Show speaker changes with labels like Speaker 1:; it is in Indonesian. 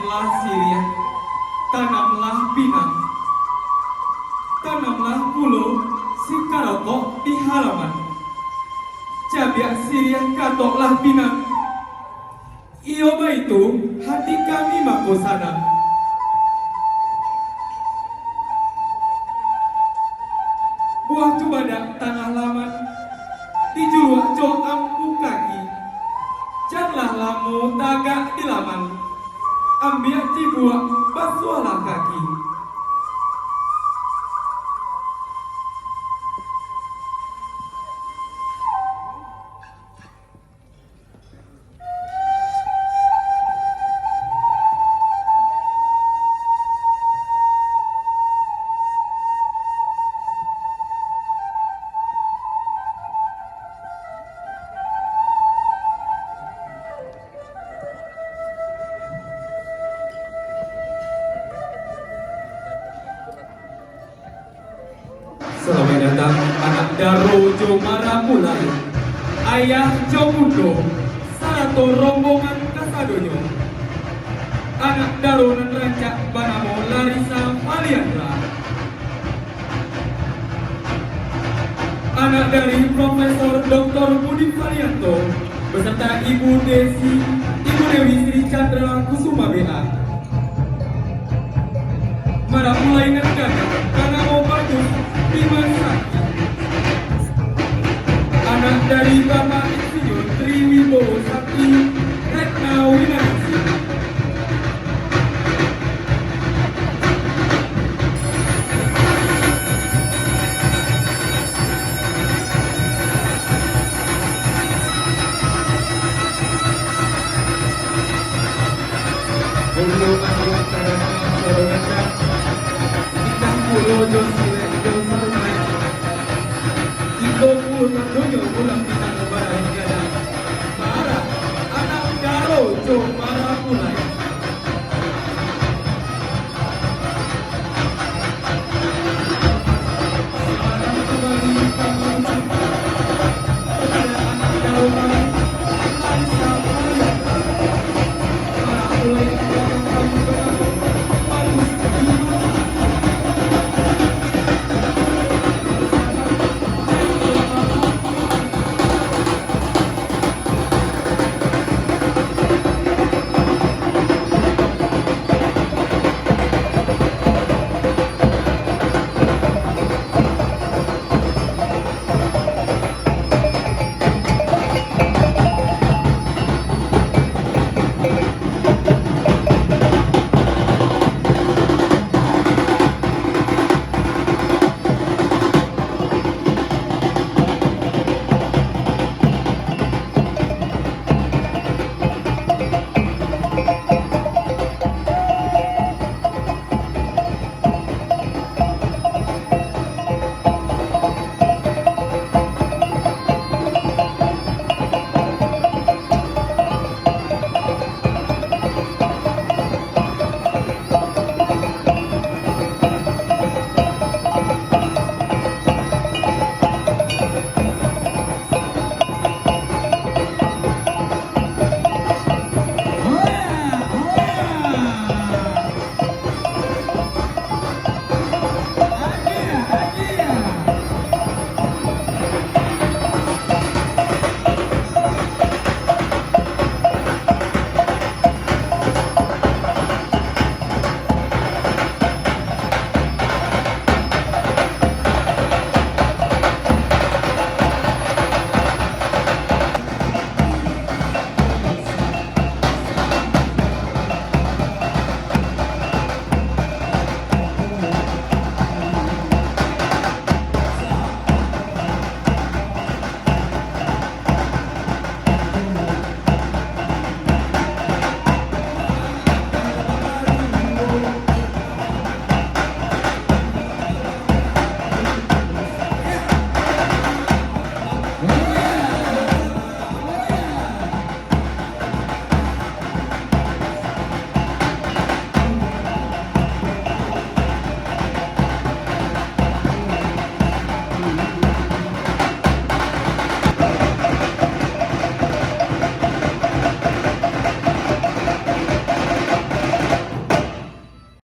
Speaker 1: Tanamlah sirih, tanamlah pinang, tanamlah pulau si karokok di halaman. Cabiak sirih katoklah pinang. Iyo itu hati kami makosana. Buah tubadak tanah laman, dijuluak jo ampu kaki. Janganlah lamu tagak di laman, ambil cibuak basuhlah kaki. Selamat datang anak Daro Jo Marapulai, ayah Jo Mundo, sarato rombongan kasadonyo. Anak Daro nan rancak banamo Larissa Aliandra. Anak dari Profesor Dr. Budi Varianto beserta Ibu Desi, Ibu Dewi Sri Chandra Kusuma BA. Marapulai negara banamo Bagus Bima Sakti. Anak dari Bapak Insinyur Triwibowo Sakti Retna Winarsi. Bulu Ayu Sarana Sorongata Bintang Bulu Josire Josire Ito Bulu Tandoyo Ulang